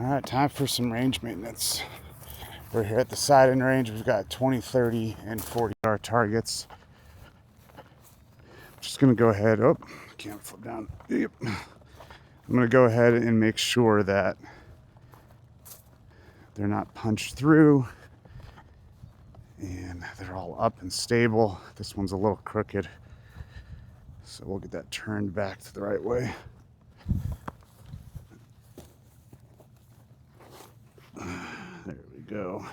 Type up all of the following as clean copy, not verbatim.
All right, time for some range maintenance. We're here at the side-end range. We've got 20, 30, and 40 yard targets. Just gonna go ahead. Oh, can't flip down. Yep. I'm gonna go ahead and make sure that they're not punched through and they're all up and stable. This one's a little crooked, so we'll get that turned back to the right way. There we go.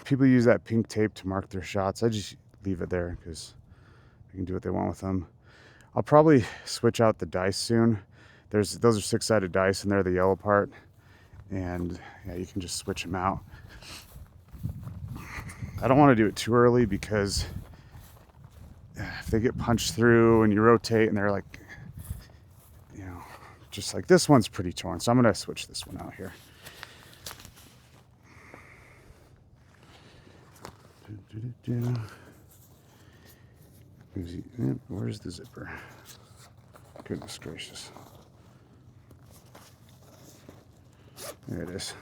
People use that pink tape to mark their shots. I just leave it there because they can do what they want with them. I'll probably switch out the dice soon. Those are 6-sided dice, and they're the yellow part. And yeah, you can just switch them out. I don't want to do it too early because if they get punched through and you rotate and they're like, you know, just like this one's pretty torn. So I'm going to switch this one out here. Where's the zipper? Goodness gracious. There it is.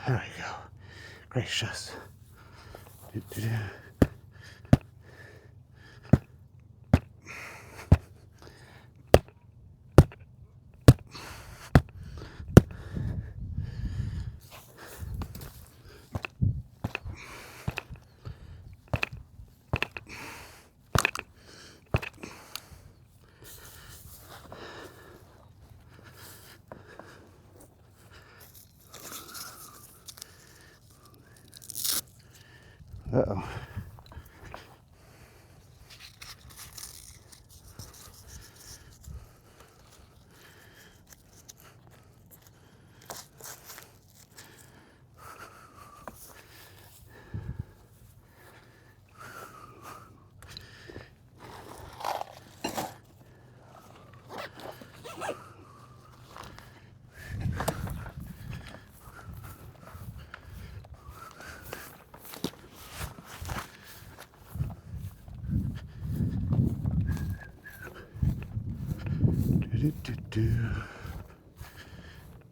There we go. Gracious. Uh-oh.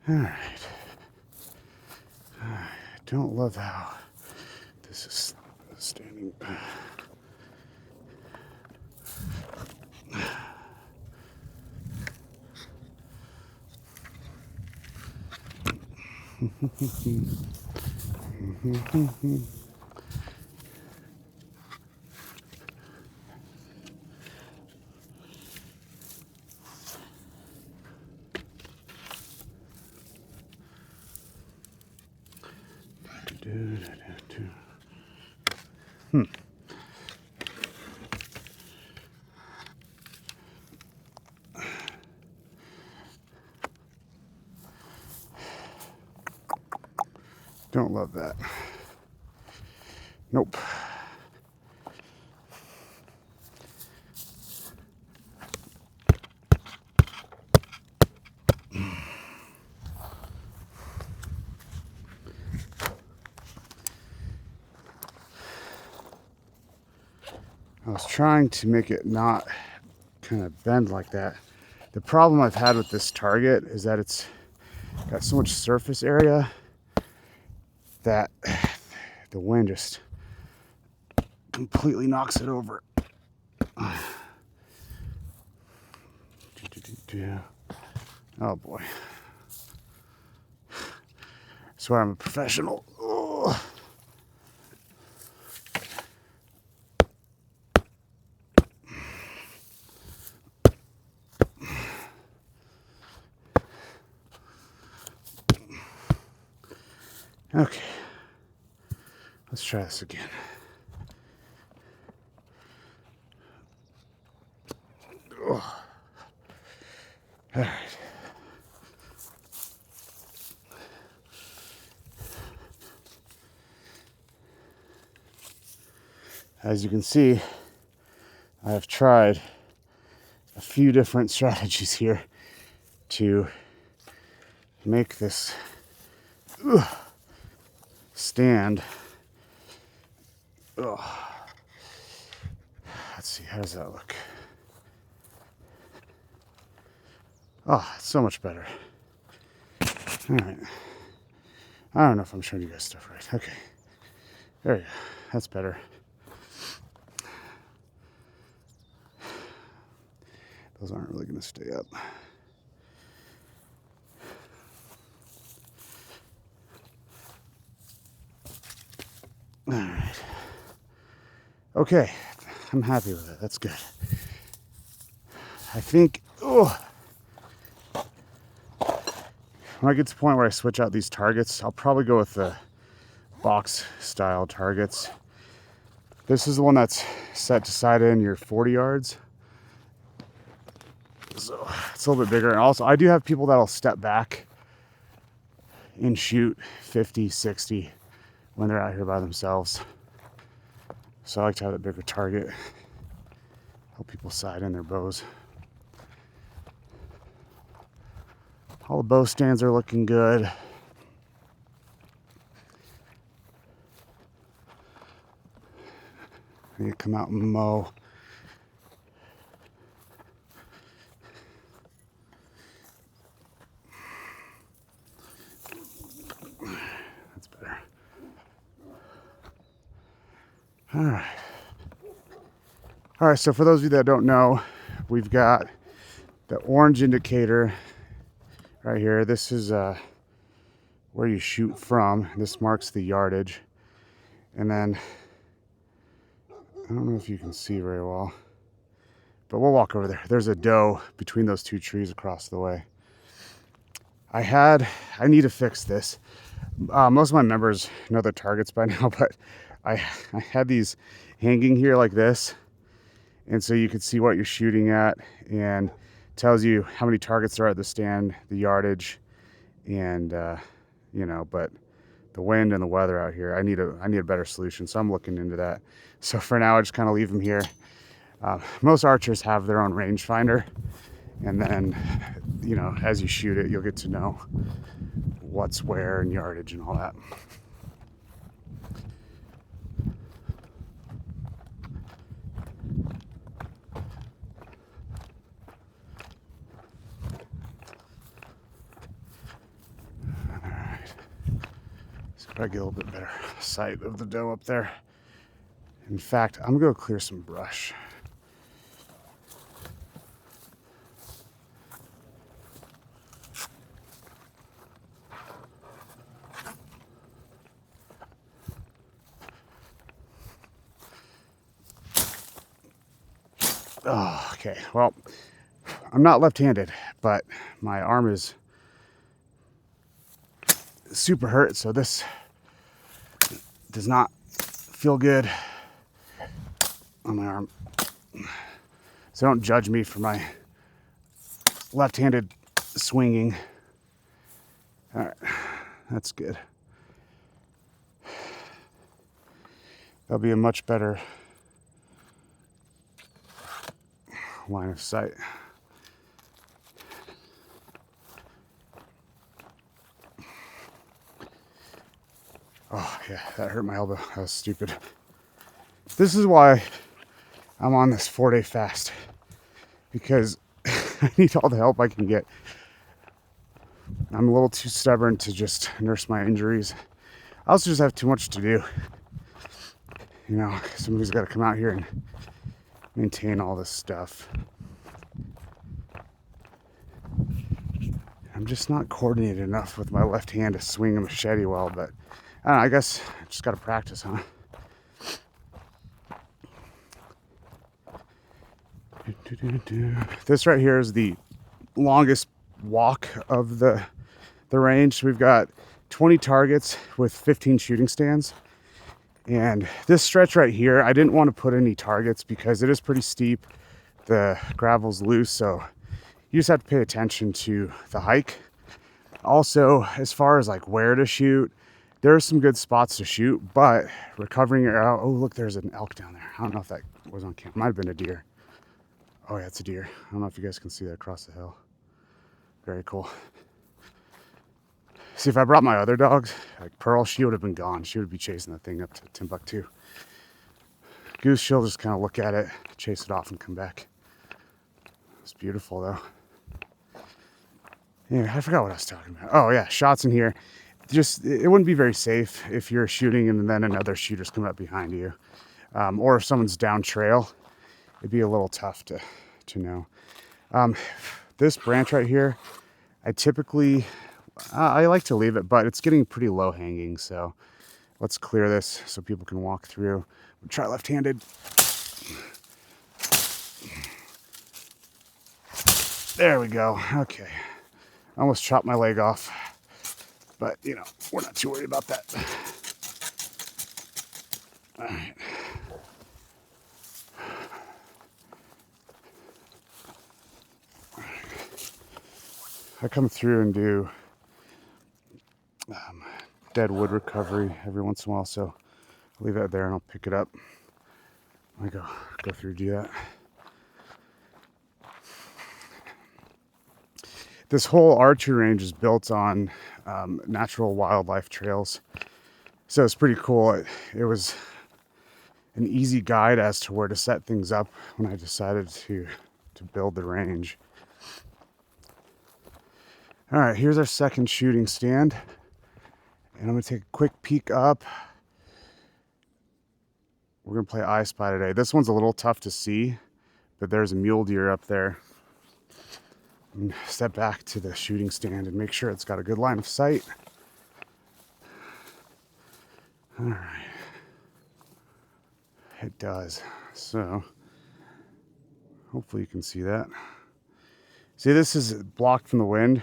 All right. I don't love how this is standing. Don't love that. Nope. I was trying to make it not kind of bend like that. The problem I've had with this target is that it's got so much surface area that the wind just completely knocks it over. Oh boy. I swear I'm a professional. Ugh. Okay, let's try this again. Ugh. All right. As you can see, I have tried a few different strategies here to make this stand. Ugh. Let's see, how does that look? Oh, it's so much better. All right. I don't know if I'm showing you guys stuff right. Okay. There you go. That's better. Those aren't really going to stay up. All right. Okay. I'm happy with it. That's good. I think, when I get to the point where I switch out these targets, I'll probably go with the box style targets. This is the one that's set to side in your 40 yards. So it's a little bit bigger. And also I do have people that'll step back and shoot 50, 60 when they're out here by themselves. So I like to have that bigger target. Help people side in their bows. All the bow stands are looking good. I need to come out and mow. That's better. All right. All right, so for those of you that don't know, we've got the orange indicator right here. This is where you shoot from. This marks the yardage. And then, I don't know if you can see very well, but we'll walk over there. There's a doe between those two trees across the way. I need to fix this. Most of my members know the targets by now, but I had these hanging here like this. And so you can see what you're shooting at and tells you how many targets there are at the stand, the yardage, and but the wind and the weather out here, I need a better solution. So I'm looking into that. So for now, I just kind of leave them here. Most archers have their own rangefinder, and then, as you shoot it, you'll get to know what's where and yardage and all that. I get a little bit better sight of the doe up there. In fact, I'm gonna go clear some brush. Oh, okay, well, I'm not left-handed, but my arm is super hurt, so this does not feel good on my arm. So don't judge me for my left-handed swinging. All right, that's good. That'll be a much better line of sight. Oh yeah, that hurt my elbow. That was stupid. This is why I'm on this 4-day fast because I need all the help I can get. I'm a little too stubborn to just nurse my injuries. I also just have too much to do. You know, somebody's got to come out here and maintain all this stuff. I'm just not coordinated enough with my left hand to swing a machete well, but I don't know, I guess I just got to practice, huh? This right here is the longest walk of the range. We've got 20 targets with 15 shooting stands. And this stretch right here, I didn't want to put any targets because it is pretty steep. The gravel's loose, so you just have to pay attention to the hike. Also, as far as like where to shoot, there are some good spots to shoot, but recovering your arrow. Oh, look, there's an elk down there. I don't know if that was on camera. Might have been a deer. Oh yeah, it's a deer. I don't know if you guys can see that across the hill. Very cool. See, if I brought my other dogs, like Pearl, she would have been gone. She would be chasing that thing up to Timbuktu. Goose, she'll just kind of look at it, chase it off, and come back. It's beautiful, though. Yeah, I forgot what I was talking about. Oh, yeah, shots in here. Just, it wouldn't be very safe if you're shooting and then another shooter's coming up behind you. Or if someone's down trail, it'd be a little tough to know. This branch right here, I typically... I like to leave it, but it's getting pretty low hanging, so let's clear this so people can walk through. We'll try left-handed. There we go. Okay. I almost chopped my leg off, but you know, we're not too worried about that. All right. I come through and do dead wood recovery every once in a while, so I'll leave that there and I'll pick it up. I go through and do that. This whole archery range is built on natural wildlife trails, so it's pretty cool. It was an easy guide as to where to set things up when I decided to build the range. All right, here's our second shooting stand. And I'm gonna take a quick peek up. We're gonna play I Spy today. This one's a little tough to see, but there's a mule deer up there. And step back to the shooting stand and make sure it's got a good line of sight. All right. It does. So hopefully you can see that. See, this is blocked from the wind.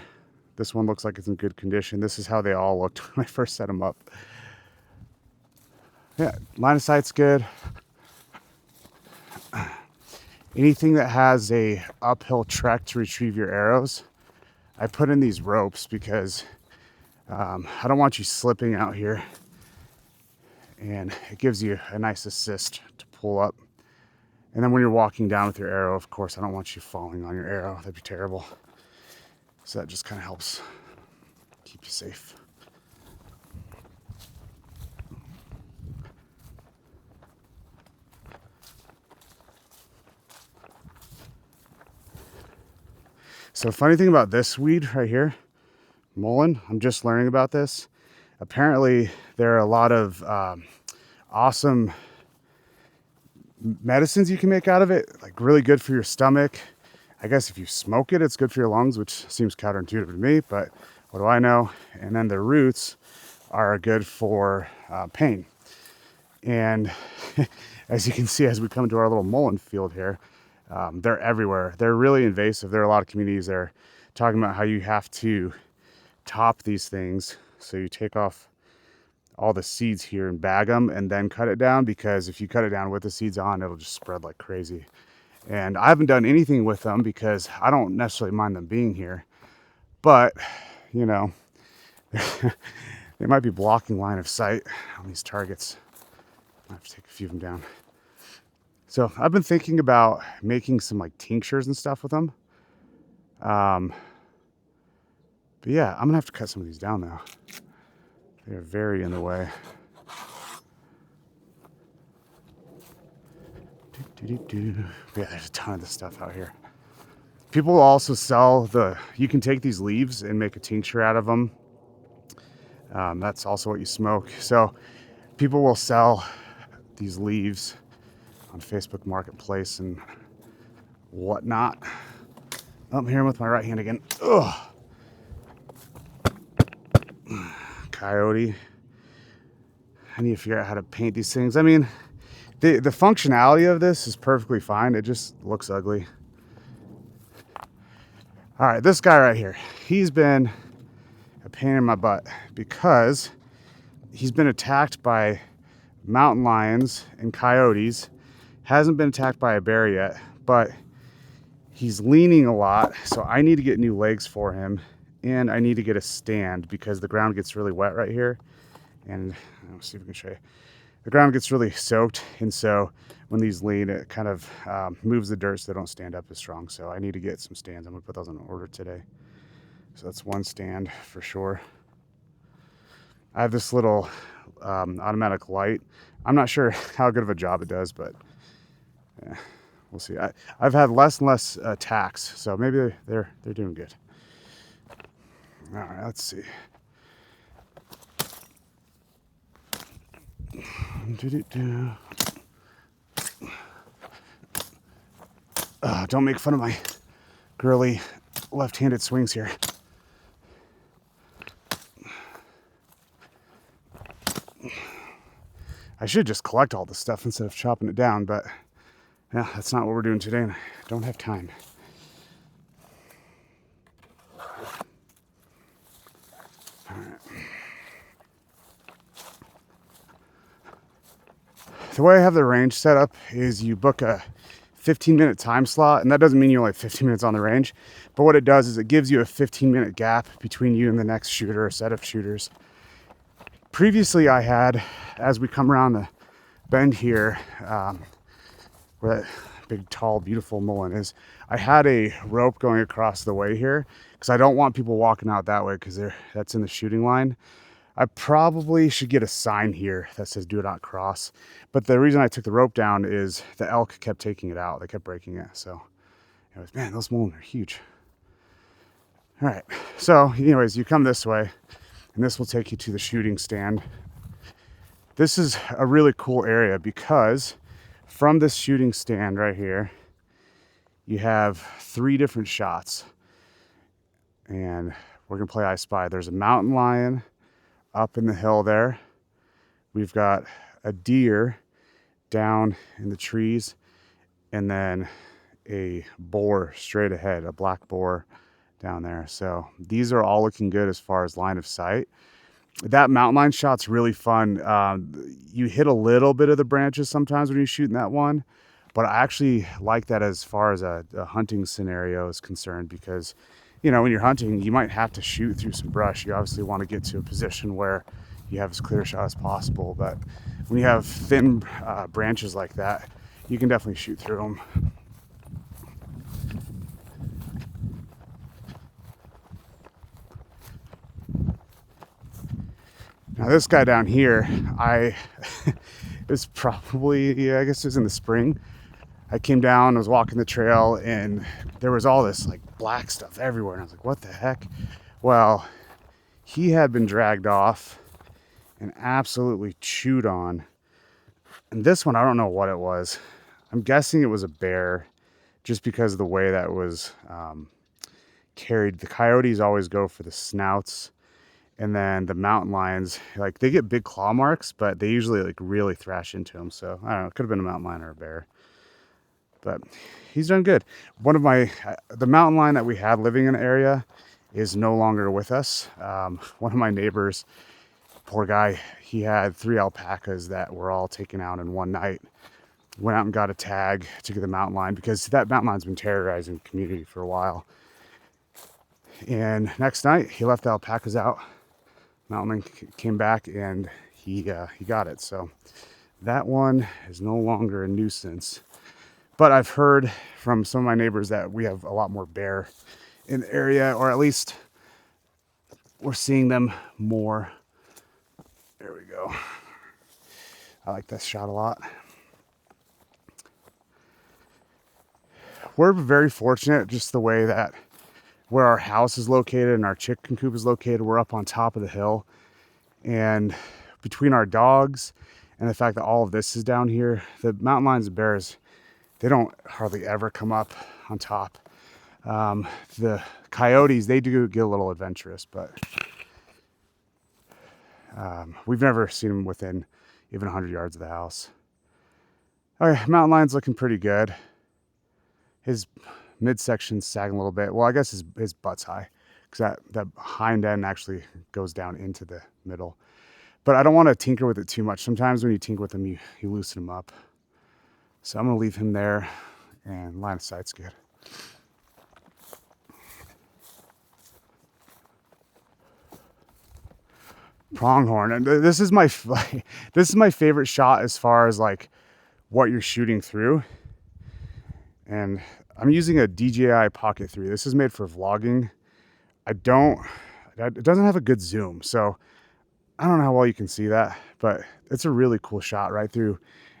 This one looks like it's in good condition. This is how they all looked when I first set them up. Yeah, line of sight's good. Anything that has a uphill trek to retrieve your arrows, I put in these ropes because I don't want you slipping out here. And it gives you a nice assist to pull up. And then when you're walking down with your arrow, of course, I don't want you falling on your arrow. That'd be terrible. So that just kind of helps keep you safe. So funny thing about this weed right here, mullein, I'm just learning about this. Apparently there are a lot of awesome medicines you can make out of it, like really good for your stomach. I guess if you smoke it, it's good for your lungs, which seems counterintuitive to me, but what do I know? And then the roots are good for pain. And as you can see, as we come to our little mullein field here, they're everywhere. They're really invasive. There are a lot of communities that are talking about how you have to top these things. So you take off all the seeds here and bag them and then cut it down, because if you cut it down with the seeds on, it'll just spread like crazy. And I haven't done anything with them because I don't necessarily mind them being here, but you know, they might be blocking line of sight on these targets. I have to take a few of them down. So I've been thinking about making some like tinctures and stuff with them. But yeah, I'm gonna have to cut some of these down though. They're very in the way. Yeah, there's a ton of this stuff out here. People will also sell you can take these leaves and make a tincture out of them. That's also what you smoke. So people will sell these leaves on Facebook Marketplace and whatnot. Oh, I'm here with my right hand again. Ugh. Coyote. I need to figure out how to paint these things. I mean, the functionality of this is perfectly fine. It just looks ugly. All right, this guy right here, he's been a pain in my butt because he's been attacked by mountain lions and coyotes. Hasn't been attacked by a bear yet, but he's leaning a lot. So I need to get new legs for him, and I need to get a stand because the ground gets really wet right here. And let's see if we can show you. The ground gets really soaked, and so when these lean, it kind of moves the dirt so they don't stand up as strong. So I need to get some stands. I'm gonna put those on order today. So that's one stand for sure. I have this little automatic light. I'm not sure how good of a job it does, but yeah, we'll see. I've had less and less attacks, so maybe they're doing good. All right, let's see. Don't make fun of my girly left-handed swings here. I should just collect all this stuff instead of chopping it down, but yeah, that's not what we're doing today, and I don't have time. All right. The way I have the range set up is you book a 15-minute time slot, and that doesn't mean you only have 15 minutes on the range, but what it does is it gives you a 15-minute gap between you and the next shooter or set of shooters. Previously I had, as we come around the bend here, where that big, tall, beautiful mullen is, I had a rope going across the way here because I don't want people walking out that way because that's in the shooting line. I probably should get a sign here that says do not cross. But the reason I took the rope down is the elk kept taking it out. They kept breaking it. So anyways, man, those mullen are huge. All right, so anyways, you come this way and this will take you to the shooting stand. This is a really cool area because from this shooting stand right here, you have 3 different shots. And we're gonna play I Spy. There's a mountain lion up in the hill there. We've got a deer down in the trees, and then a boar straight ahead, a black boar down there. So these are all looking good as far as line of sight. That mountain lion shot's really fun. You hit a little bit of the branches sometimes when you're shooting that one, but I actually like that as far as a hunting scenario is concerned because, when you're hunting, you might have to shoot through some brush. You obviously want to get to a position where you have as clear a shot as possible, but when you have thin branches like that, you can definitely shoot through them. Now this guy down here, it was probably, I guess it was in the spring. I came down, I was walking the trail, and there was all this like black stuff everywhere. And I was like, what the heck? Well, he had been dragged off and absolutely chewed on. And this one, I don't know what it was. I'm guessing it was a bear just because of the way that was carried. The coyotes always go for the snouts. And then the mountain lions, like they get big claw marks, but they usually like really thrash into them. So I don't know, it could have been a mountain lion or a bear. But he's done good. One of the mountain lion that we had living in the area is no longer with us. One of my neighbors, poor guy, he had 3 alpacas that were all taken out in one night. Went out and got a tag to get the mountain lion because that mountain lion's been terrorizing the community for a while. And next night he left the alpacas out. Mountain lion came back and he got it. So that one is no longer a nuisance. But I've heard from some of my neighbors that we have a lot more bear in the area, or at least we're seeing them more. There we go. I like this shot a lot. we're very fortunate just the way that where our house is located and our chicken coop is located, we're up on top of the hill. And between our dogs and the fact that all of this is down here, the mountain lions and bears, they don't hardly ever come up on top. The coyotes, they do get a little adventurous, but we've never seen them within even 100 yards of the house. Okay, mountain lion's looking pretty good. His midsection's sagging a little bit. Well, I guess his butt's high because that hind end actually goes down into the middle. But I don't want to tinker with it too much. Sometimes when you tinker with him, you loosen him up. So I'm going to leave him there, and line of sight's good. Pronghorn, and this is my favorite shot as far as like what you're shooting through. And I'm using a DJI Pocket 3. This is made for vlogging. It doesn't have a good zoom, so I don't know how well you can see that, but it's a really cool shot right through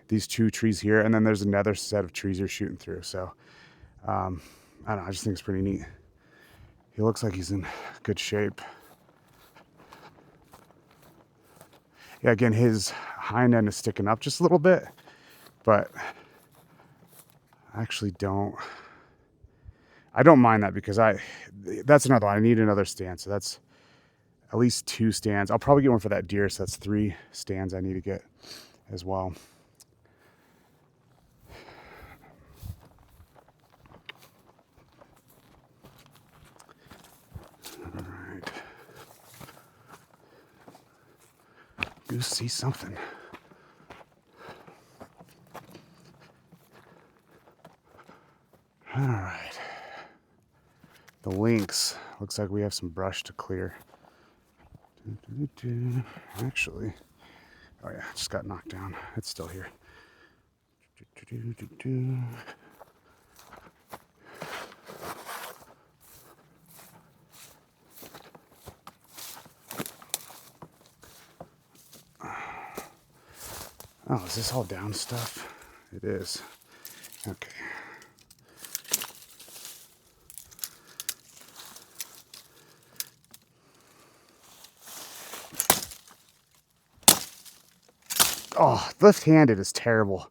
these two trees here, and then there's another set of trees you're shooting through. So I don't know, I just think it's pretty neat. He looks like he's in good shape. Yeah, again, his hind end is sticking up just a little bit, but I actually don't mind that because that's another one. I need another stand, so that's at least 2 stands. I'll probably get one for that deer, so that's 3 stands I need to get as well. All right. Goose sees something. All right. The lynx. Looks like we have some brush to clear. Actually, oh yeah, it just got knocked down. It's still here. Oh, is this all down stuff? It is. Okay. Oh, left-handed is terrible.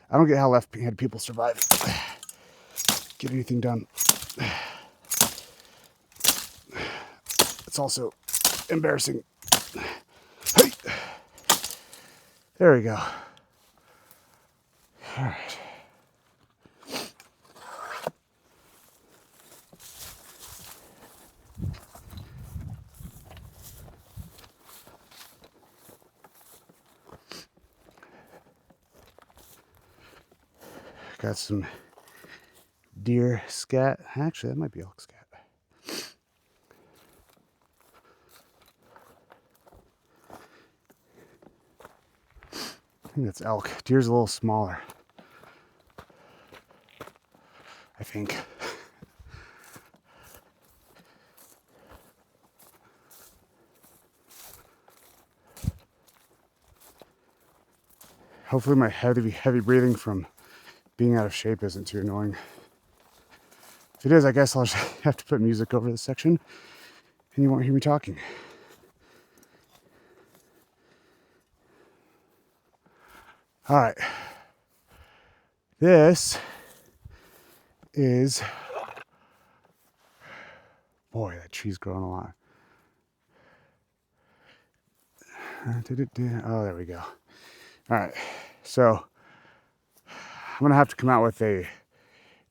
I don't get how left-handed people survive. Get anything done. It's also embarrassing. Hey! There we go. All right. Got some deer scat. Actually, that might be elk scat. I think that's elk. Deer's a little smaller, I think. Hopefully my heavy breathing from being out of shape isn't too annoying. If it is, I guess I'll just have to put music over this section and you won't hear me talking. All right. This is, boy, that tree's growing a lot. Oh, there we go. All right. So I'm going to have to come out with a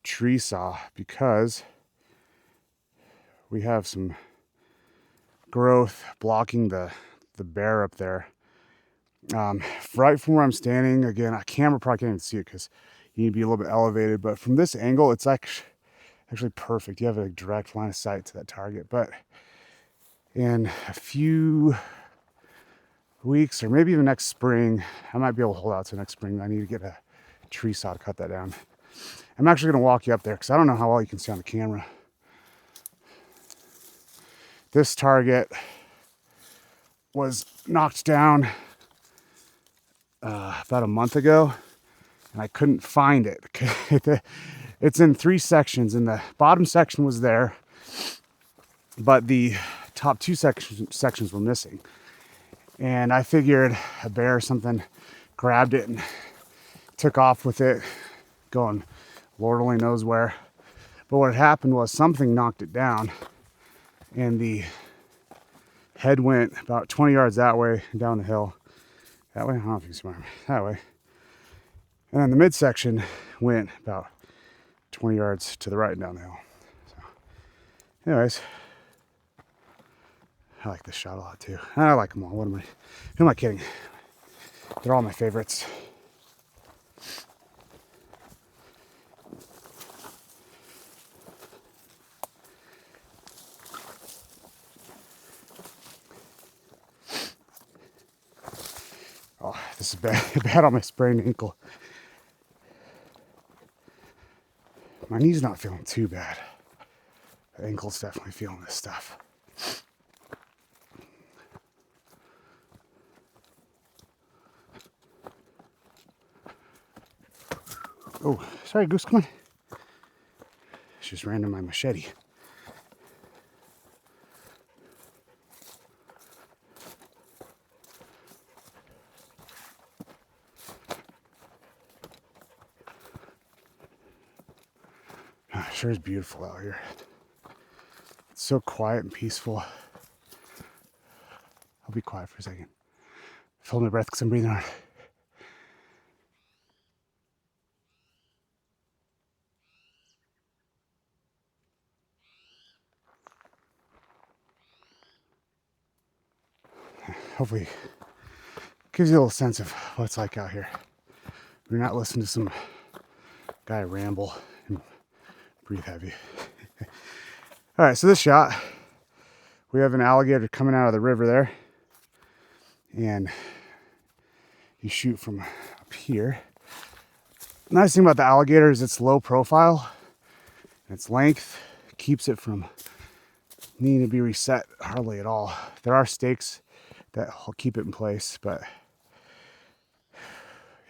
tree saw because we have some growth blocking the bear up there. Right from where I'm standing, again, a camera probably can't even see it because you need to be a little bit elevated, but from this angle, it's actually perfect. You have a direct line of sight to that target, but in a few weeks or maybe even next spring, I might be able to hold out to next spring. I need to get a tree saw to cut that down. I'm actually going to walk you up there because I don't know how well you can see on the camera. This target was knocked down about a month ago, and I couldn't find it. It's in 3 sections, and the bottom section was there, but the top 2 sections were missing. And I figured a bear or something grabbed it and took off with it, going Lord only knows where. But what happened was something knocked it down, and the head went about 20 yards that way down the hill. That way? I don't know if you can see my arm. That way. And then the midsection went about 20 yards to the right and down the hill. So, anyways, I like this shot a lot too. I like them all. Who am I kidding? They're all my favorites. Oh, this is bad on my sprained ankle. My knee's not feeling too bad. The ankle's definitely feeling this stuff. Oh, sorry, Goose, come on. She just ran into my machete. It sure is beautiful out here. It's so quiet and peaceful. I'll be quiet for a second. Hold my breath because I'm breathing hard. Hopefully gives you a little sense of what it's like out here. You're not listening to some guy ramble and breathe heavy. All right, so this shot, we have an alligator coming out of the river there, and you shoot from up here. The nice thing about the alligator is it's low profile, and its length keeps it from needing to be reset hardly at all. There are stakes that will keep it in place, but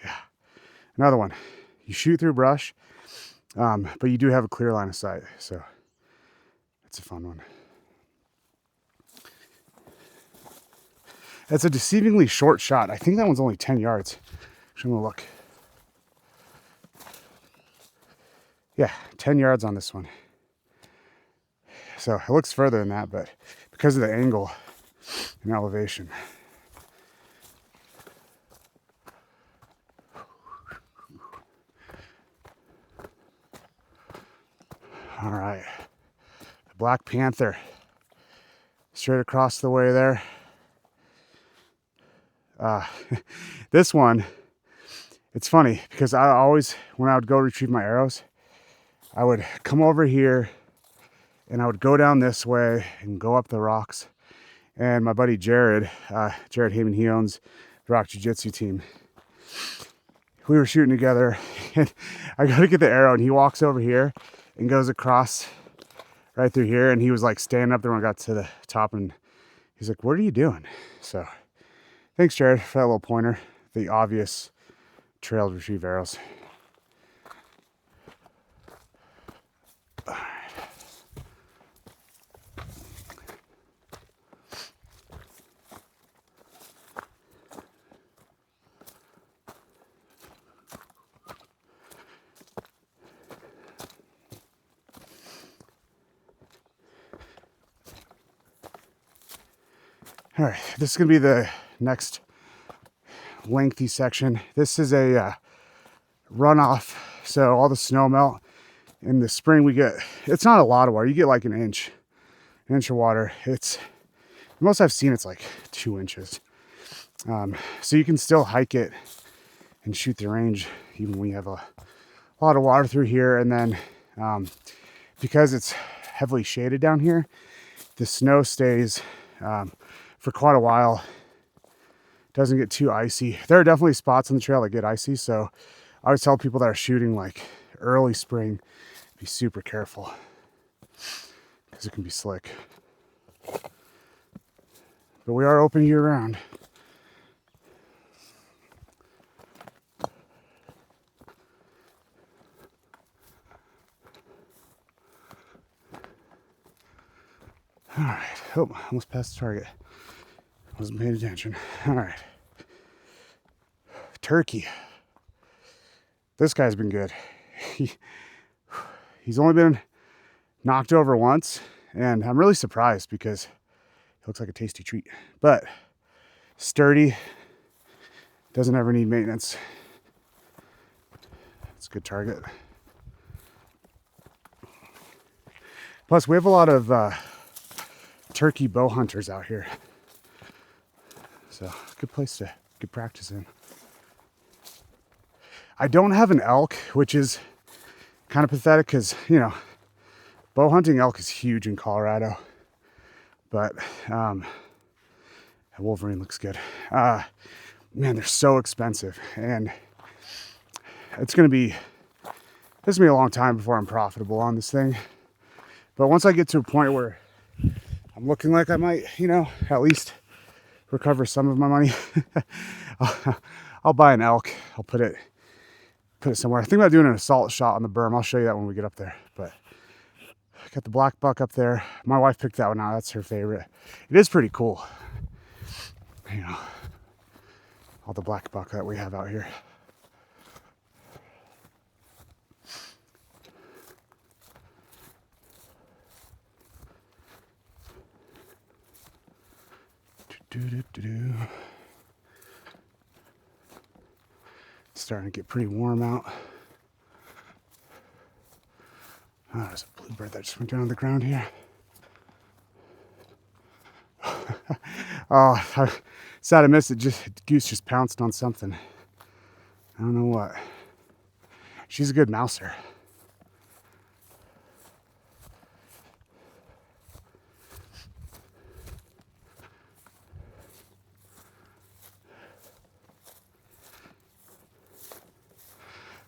yeah. Another one, you shoot through brush, but you do have a clear line of sight, so it's a fun one. It's a deceivingly short shot. I think that one's only 10 yards. Actually, I'm gonna look. Yeah, 10 yards on this one. So it looks further than that, but because of the angle and elevation. All right, the Black Panther, straight across the way there. This one, it's funny because I always, when I would go retrieve my arrows, I would come over here and I would go down this way and go up the rocks. And my buddy Jared Heyman, he owns the Rock Jiu-Jitsu team. We were shooting together, and I go to get the arrow, and he walks over here and goes across right through here, and he was like standing up there when I got to the top, and he's like, "What are you doing?" So thanks, Jared, for that little pointer. The obvious trail to retrieve arrows. All right, this is gonna be the next lengthy section. This is a runoff, so all the snow melt. In the spring we get, it's not a lot of water, you get like an inch of water. It's, the most I've seen, it's like 2 inches. So you can still hike it and shoot the range even when you have a lot of water through here. And then because it's heavily shaded down here, the snow stays for quite a while. Doesn't get too icy. There are definitely spots on the trail that get icy, so I always tell people that are shooting like early spring, be super careful because it can be slick. But we are open year round. All right. Oh, almost passed the target. Wasn't paying attention. All right. Turkey. This guy's been good. He's only been knocked over once, and I'm really surprised because he looks like a tasty treat. But sturdy, doesn't ever need maintenance. It's a good target. Plus, we have a lot of turkey bow hunters out here. So it's a good place to get practice in. I don't have an elk, which is kind of pathetic because, you know, bow hunting elk is huge in Colorado. But Wolverine looks good. Man, they're so expensive. And it's going to be a long time before I'm profitable on this thing. But once I get to a point where I'm looking like I might, you know, at least recover some of my money, I'll buy an elk. I'll put it somewhere. I think about doing an assault shot on the berm. I'll show you that when we get up there. But I got the black buck up there. My wife picked that one out. That's her favorite. It is pretty cool. You know, all the black buck that we have out here. It's starting to get pretty warm out. Oh, there's a bluebird that just went down on the ground here. Oh, sad I missed it. Goose just pounced on something. I don't know what. She's a good mouser.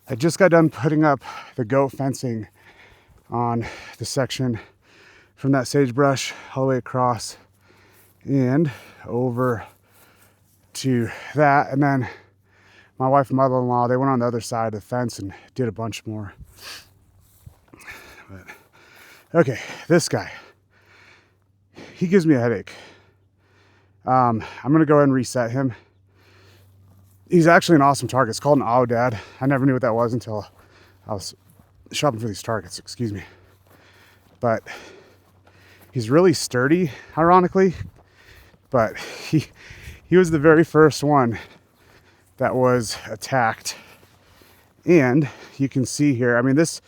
I just got done putting up the goat fencing on the section from that sagebrush all the way across and over to that. And then my wife and mother-in-law, they went on the other side of the fence and did a bunch more. But, okay, this guy, he gives me a headache. I'm gonna go ahead and reset him. He's actually an awesome target. It's called an Aoudad. I never knew what that was until I was shopping for these targets, excuse me. But he's really sturdy, ironically. But he was the very first one that was attacked. And you can see here, I mean, this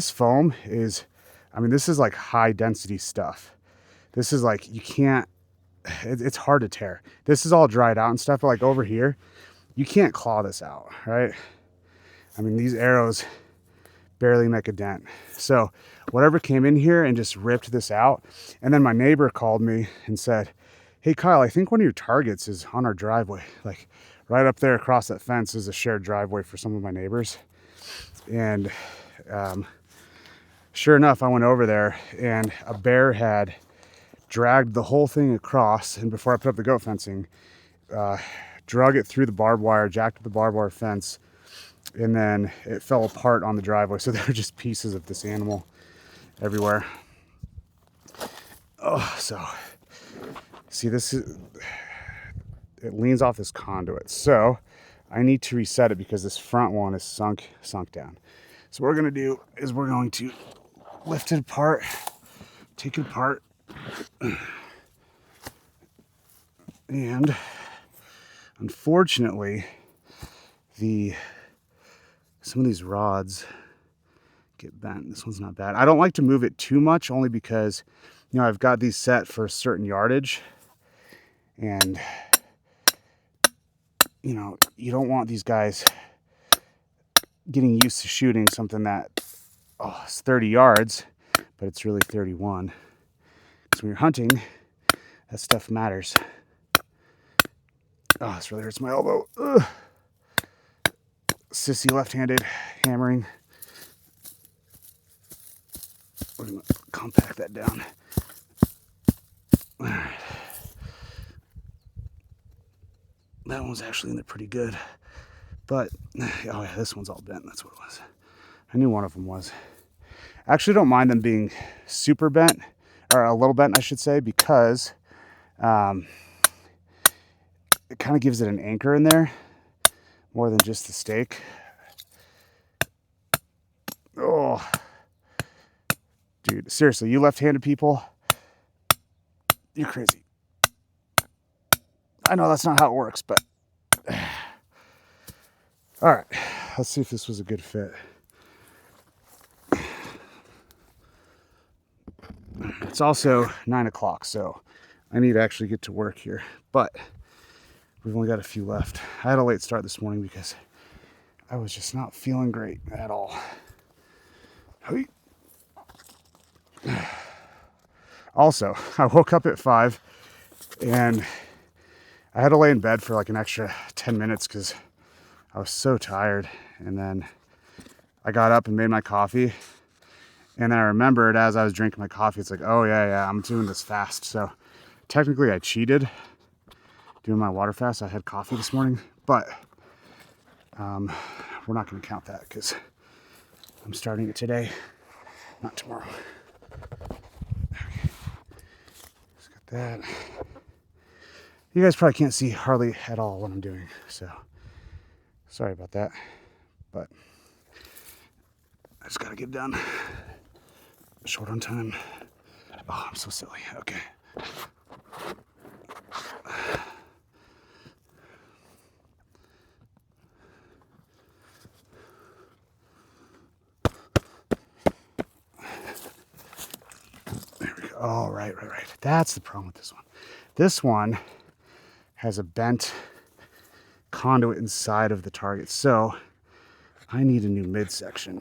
foam is, I mean, this is like high density stuff. This is like, you can't, it's hard to tear. This is all dried out and stuff, but like over here, you can't claw this out, right? I mean, these arrows barely make a dent. So whatever came in here and just ripped this out. And then my neighbor called me and said, hey, Kyle, I think one of your targets is on our driveway. Like right up there across that fence is a shared driveway for some of my neighbors. And sure enough, I went over there and a bear had dragged the whole thing across. And before I put up the goat fencing, drug it through the barbed wire, jacked up the barbed wire fence, and then it fell apart on the driveway. So there were just pieces of this animal everywhere. Oh, so see, this is, it leans off this conduit. So I need to reset it because this front one is sunk down. So what we're gonna do is we're going to lift it apart, take it apart, and unfortunately, some of these rods get bent. This one's not bad. I don't like to move it too much, only because, you know, I've got these set for a certain yardage, and you know, you don't want these guys getting used to shooting something that, oh, it's 30 yards, but it's really 31. Because when you're hunting, that stuff matters. Oh, this really hurts my elbow. Ugh. Sissy left-handed hammering. We're gonna compact that down. All right. That one's actually in there pretty good. But, oh yeah, this one's all bent. That's what it was. I knew one of them was. I actually don't mind them being super bent, or a little bent, I should say, because it kind of gives it an anchor in there more than just the stake. Oh, dude, seriously, you left-handed people, you're crazy. I know that's not how it works, but all right, let's see if this was a good fit. It's also 9 o'clock, so I need to actually get to work here, but we've only got a few left. I had a late start this morning because I was just not feeling great at all. Also, I woke up at 5 and I had to lay in bed for like an extra 10 minutes because I was so tired. And then I got up and made my coffee. And then I remembered as I was drinking my coffee, it's like, oh yeah, I'm doing this fast. So technically I cheated doing my water fast. I had coffee this morning, but we're not going to count that because I'm starting it today, not tomorrow. Okay. Just got that. You guys probably can't see hardly at all what I'm doing, so sorry about that, but I just gotta get it done. Short on time. Oh, I'm so silly. Okay. There we go. Oh, right. That's the problem with this one. This one has a bent conduit inside of the target, so I need a new midsection.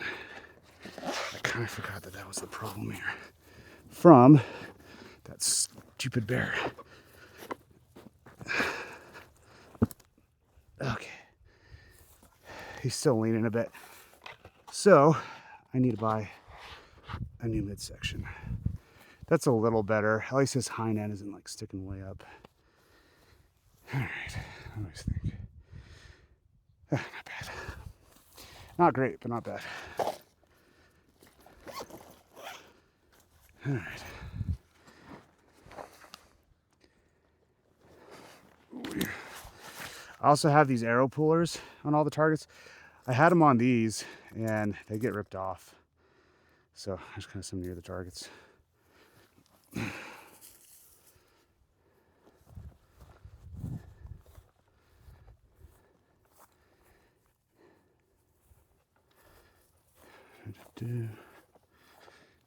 I kind of forgot that was the problem here from that stupid bear. Okay. He's still leaning a bit. So I need to buy a new midsection. That's a little better. At least his hind end isn't like sticking way up. All right. I always think. Not bad. Not great, but not bad. All right. I also have these arrow pullers on all the targets. I had them on these and they get ripped off. So I just kind of set them near the targets. All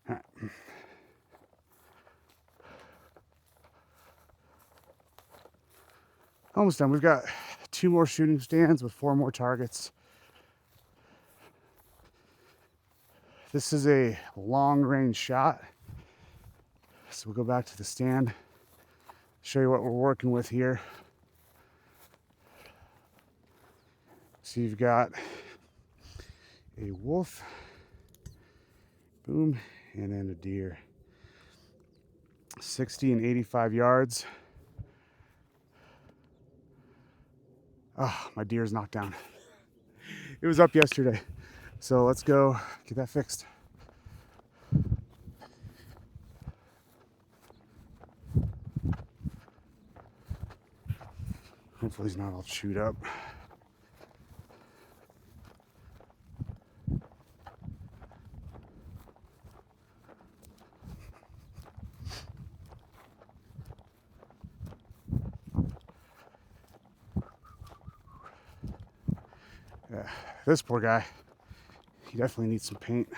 right. Almost done. We've got 2 more shooting stands with 4 more targets. This is a long range shot. So we'll go back to the stand, show you what we're working with here. So you've got a wolf, boom, and then a deer. 60 and 85 yards. Oh, my deer's knocked down. It was up yesterday. So let's go get that fixed. Hopefully he's not all chewed up. Yeah, this poor guy, he definitely needs some paint.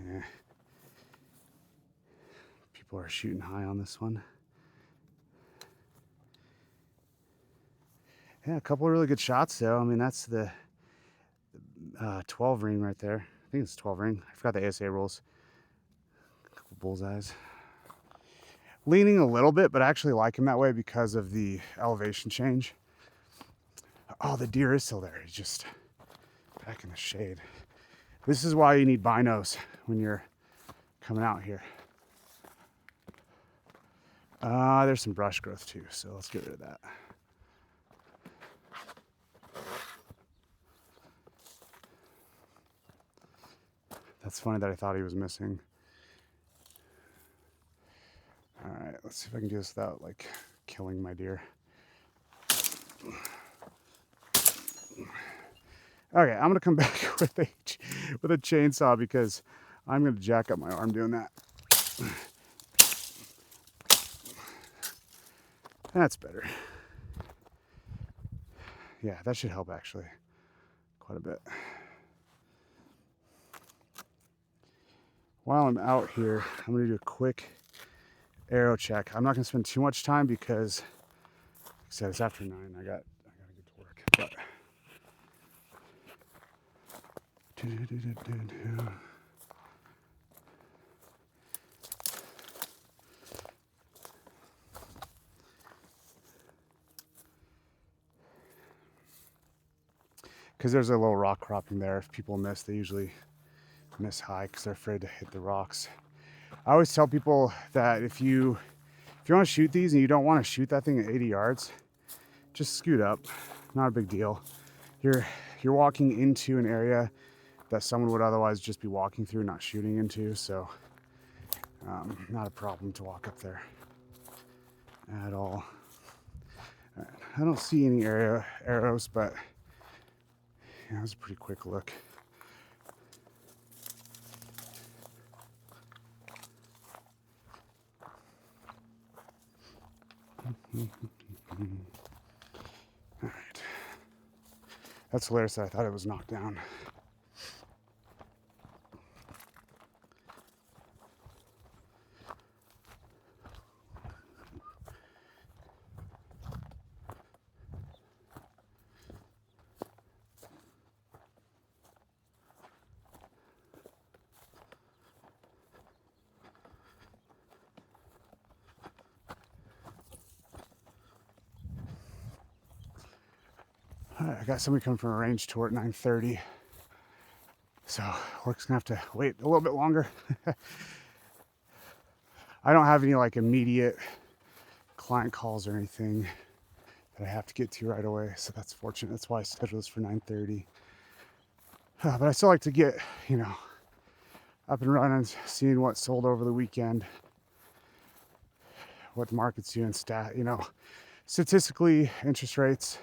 Yeah. People are shooting high on this one. Yeah, a couple of really good shots though. I mean, that's the 12 ring right there. I think it's 12 ring. I forgot the ASA rules. A couple bullseyes. Leaning a little bit, but I actually like him that way because of the elevation change. Oh, the deer is still there. He's just back in the shade. This is why you need binos when you're coming out here. There's some brush growth too, so let's get rid of that. That's funny that I thought he was missing. Let's see if I can do this without like killing my deer. Okay, I'm gonna come back with a chainsaw because I'm gonna jack up my arm doing that. That's better. Yeah, that should help actually quite a bit. While I'm out here, I'm gonna do a quick arrow check. I'm not gonna spend too much time because, like I said, it's after 9. I gotta get to work. But because there's a little rock cropping there. If people miss, they usually miss high because they're afraid to hit the rocks. I always tell people that if you want to shoot these and you don't want to shoot that thing at 80 yards, just scoot up. Not a big deal. You're walking into an area that someone would otherwise just be walking through, not shooting into. So not a problem to walk up there at all. I don't see any arrows, but yeah, it was a pretty quick look. All right. That's hilarious. I thought it was knocked down. All right, I got somebody coming from a range tour at 9:30. So work's gonna have to wait a little bit longer. I don't have any like immediate client calls or anything that I have to get to right away. So that's fortunate. That's why I scheduled this for 9:30. But I still like to get, up and running, seeing what sold over the weekend, what the market's doing, statistically, interest rates,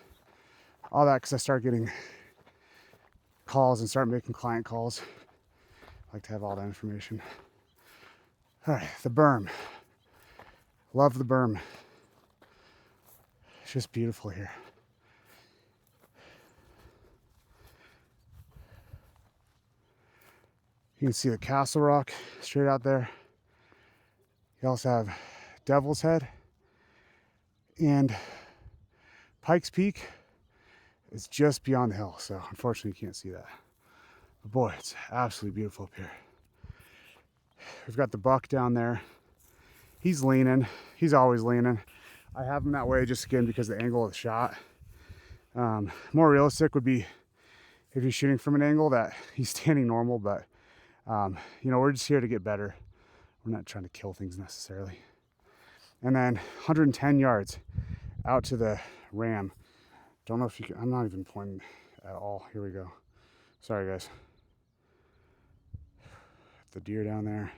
all that, because I start getting calls and start making client calls. I like to have all that information. All right, the berm. Love the berm. It's just beautiful here. You can see the Castle Rock straight out there. You also have Devil's Head, and Pikes Peak is just beyond the hill, so unfortunately you can't see that. But boy, it's absolutely beautiful up here. We've got the buck down there. He's leaning. He's always leaning. I have him that way just again because of the angle of the shot. More realistic would be if you're shooting from an angle that he's standing normal, but we're just here to get better. We're not trying to kill things necessarily. And then 110 yards out to the ram. Don't know if you can, I'm not even pointing at all. Here we go. Sorry guys. The deer down there,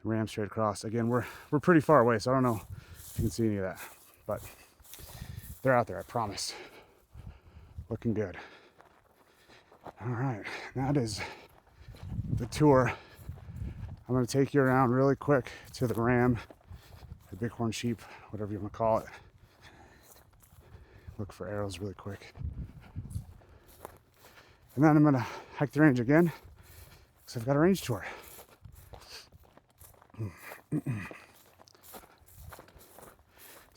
the ram straight across. Again, we're pretty far away, so I don't know if you can see any of that, but they're out there, I promise. Looking good. All right, that is the tour. I'm gonna take you around really quick to the ram, the bighorn sheep, whatever you wanna call it. Look for arrows really quick. And then I'm gonna hike the range again, because I've got a range tour.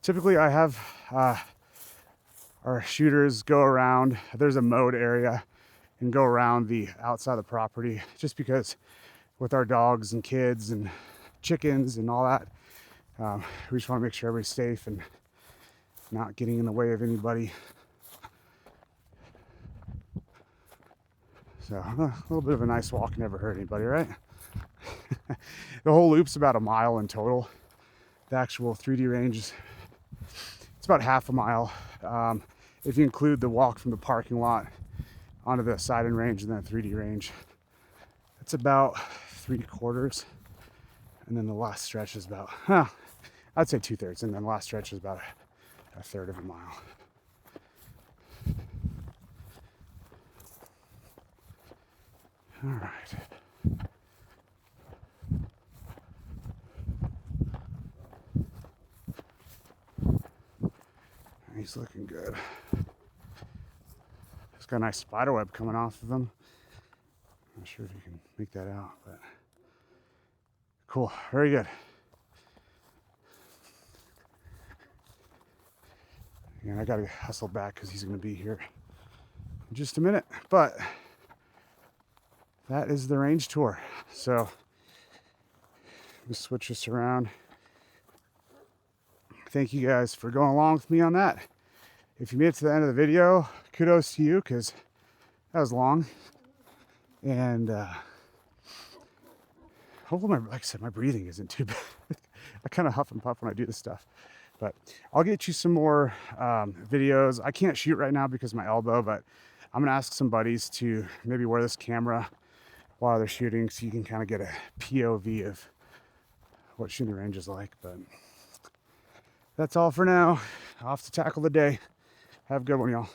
Typically I have our shooters go around, there's a mowed area, and go around the outside of the property, just because with our dogs and kids and chickens and all that, we just want to make sure everybody's safe and not getting in the way of anybody. So a little bit of a nice walk never hurt anybody, right? The whole loop's about a mile in total. The actual 3D range is it's about half a mile. If you include the walk from the parking lot onto the side and range and then 3D range, it's about 3/4. And then the last stretch is about I'd say 2/3, and then the last stretch is about a third of a mile. All right. He's looking good. He's got a nice spider web coming off of him. I'm not sure if you can make that out, but cool. Very good. And I gotta hustle back because he's gonna be here in just a minute. But that is the range tour. So let's switch this around. Thank you guys for going along with me on that. If you made it to the end of the video, kudos to you, because that was long. And hopefully, like I said, my breathing isn't too bad. I kind of huff and puff when I do this stuff. But I'll get you some more videos. I can't shoot right now because of my elbow, but I'm gonna ask some buddies to maybe wear this camera while they're shooting so you can kind of get a POV of what shooting range is like. But that's all for now. Off to tackle the day. Have a good one, y'all.